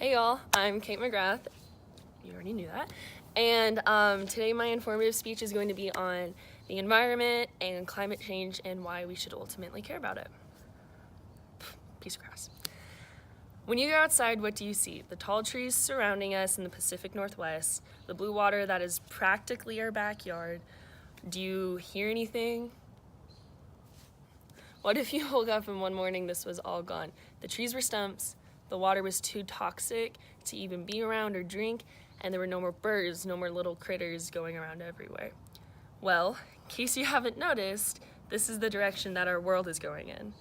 Hey y'all, I'm Kate McGrath. You already knew that. And today my informative speech is going to be on the environment and climate change and why we should ultimately care about it. Piece of grass. When you go outside, what do you see? The tall trees surrounding us in the Pacific Northwest, the blue water that is practically our backyard. Do you hear anything? What if you woke up and one morning this was all gone? The trees were stumps, the water was too toxic to even be around or drink, and there were no more birds, no more little critters going around everywhere. Well, in case you haven't noticed, this is the direction that our world is going in.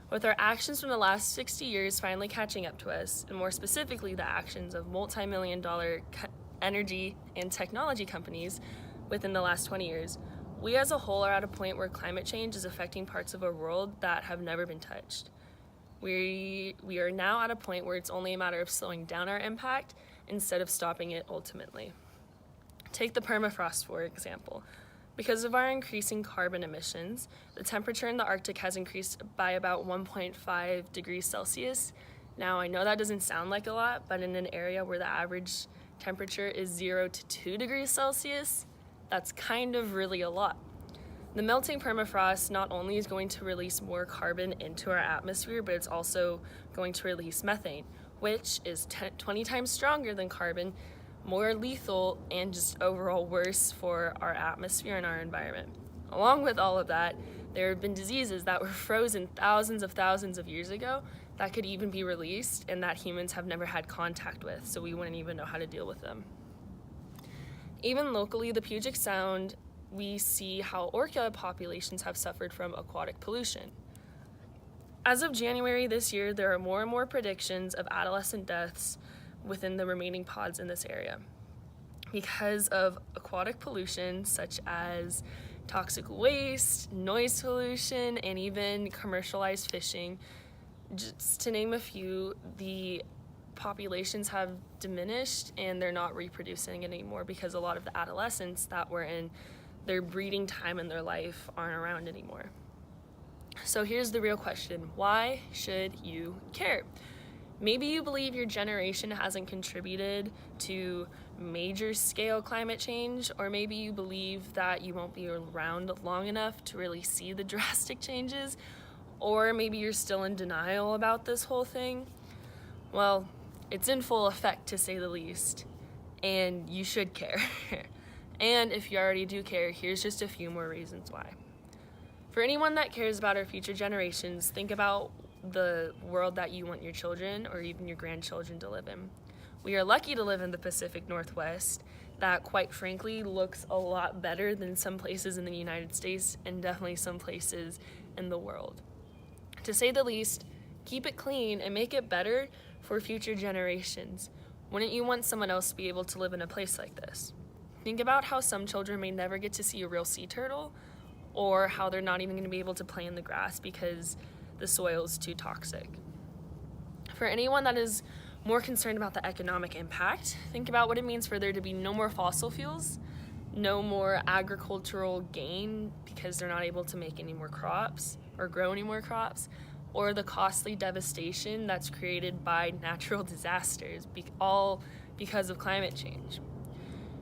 With our actions from the last 60 years finally catching up to us, and more specifically the actions of multi-million-dollar energy and technology companies within the last 20 years, we as a whole are at a point where climate change is affecting parts of our world that have never been touched. We are now at a point where it's only a matter of slowing down our impact instead of stopping it ultimately. Take the permafrost, for example. Because of our increasing carbon emissions, the temperature in the Arctic has increased by about 1.5 degrees Celsius. Now, I know that doesn't sound like a lot, but in an area where the average temperature is 0 to 2 degrees Celsius, that's kind of really a lot. The melting permafrost not only is going to release more carbon into our atmosphere, but it's also going to release methane, which is 20 times stronger than carbon, more lethal, and just overall worse for our atmosphere and our environment. Along with all of that, there have been diseases that were frozen thousands of years ago that could even be released and that humans have never had contact with, so we wouldn't even know how to deal with them. Even locally, the Puget Sound, we see how orca populations have suffered from aquatic pollution. As of January this year, there are more and more predictions of adolescent deaths within the remaining pods in this area because of aquatic pollution such as toxic waste, noise pollution, and even commercialized fishing. Just to name a few, the populations have diminished and they're not reproducing anymore because a lot of the adolescents that were in their breeding time in their life aren't around anymore. So here's the real question: why should you care? Maybe you believe your generation hasn't contributed to major scale climate change, or maybe you believe that you won't be around long enough to really see the drastic changes, or maybe you're still in denial about this whole thing. Well, it's in full effect, to say the least, and you should care. And if you already do care, here's just a few more reasons why. For anyone that cares about our future generations, think about the world that you want your children or even your grandchildren to live in. We are lucky to live in the Pacific Northwest that, quite frankly, looks a lot better than some places in the United States and definitely some places in the world. To say the least, keep it clean and make it better for future generations. Wouldn't you want someone else to be able to live in a place like this? Think about how some children may never get to see a real sea turtle, or how they're not even going to be able to play in the grass because the soil is too toxic. For anyone that is more concerned about the economic impact, think about what it means for there to be no more fossil fuels, no more agricultural gain because they're not able to make any more crops or grow any more crops, or the costly devastation that's created by natural disasters, all because of climate change.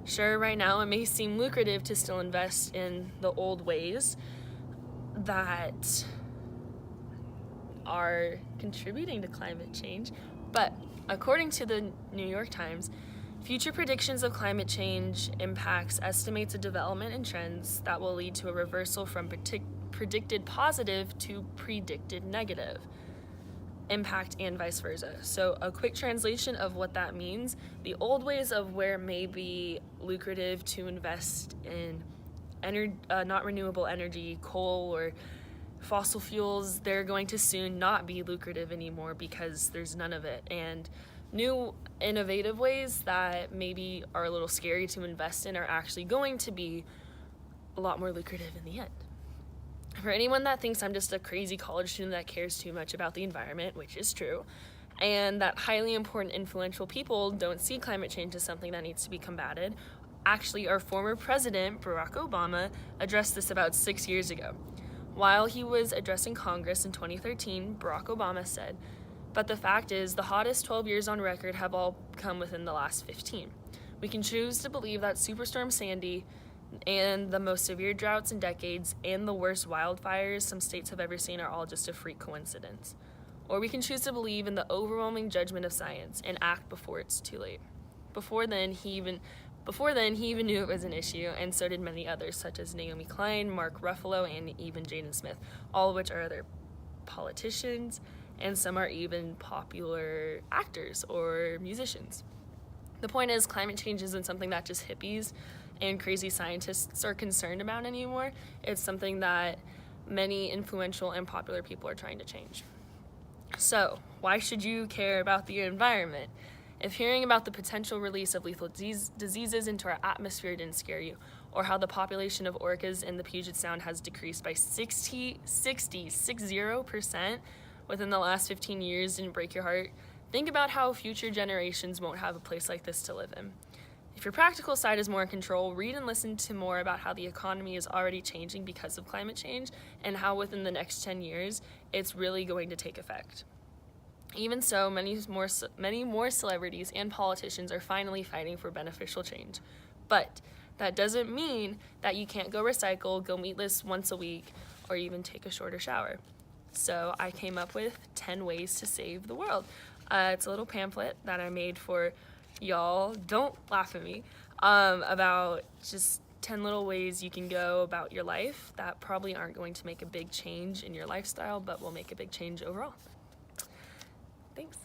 Sure, right now it may seem lucrative to still invest in the old ways that are contributing to climate change, but according to the New York Times, future predictions of climate change impacts estimates a development and trends that will lead to a reversal from predicted positive to predicted negative impact and vice versa. So a quick translation of what that means: the old ways of where it may be lucrative to invest in not renewable energy, coal or fossil fuels, they're going to soon not be lucrative anymore because there's none of it. And new innovative ways that maybe are a little scary to invest in are actually going to be a lot more lucrative in the end. For anyone that thinks I'm just a crazy college student that cares too much about the environment, which is true, and that highly important influential people don't see climate change as something that needs to be combated, actually our former president, Barack Obama, addressed this about 6 years ago. While he was addressing Congress in 2013, Barack Obama said, But the fact is, the hottest 12 years on record have all come within the last 15. We can choose to believe that Superstorm Sandy and the most severe droughts in decades and the worst wildfires some states have ever seen are all just a freak coincidence. Or we can choose to believe in the overwhelming judgment of science and act before it's too late. Before then, he even knew it was an issue, and so did many others, such as Naomi Klein, Mark Ruffalo, and even Jaden Smith, all of which are other politicians, and some are even popular actors or musicians. The point is, climate change isn't something that just hippies and crazy scientists are concerned about anymore. It's something that many influential and popular people are trying to change. So, why should you care about the environment? If hearing about the potential release of lethal diseases into our atmosphere didn't scare you, or how the population of orcas in the Puget Sound has decreased by 60% within the last 15 years didn't break your heart, think about how future generations won't have a place like this to live in. If your practical side is more in control, read and listen to more about how the economy is already changing because of climate change and how within the next 10 years it's really going to take effect. Even so, many more celebrities and politicians are finally fighting for beneficial change. But that doesn't mean that you can't go recycle, go meatless once a week, or even take a shorter shower. So I came up with 10 ways to save the world. It's a little pamphlet that I made for y'all, don't laugh at me, about just 10 little ways you can go about your life that probably aren't going to make a big change in your lifestyle, but will make a big change overall. Thanks.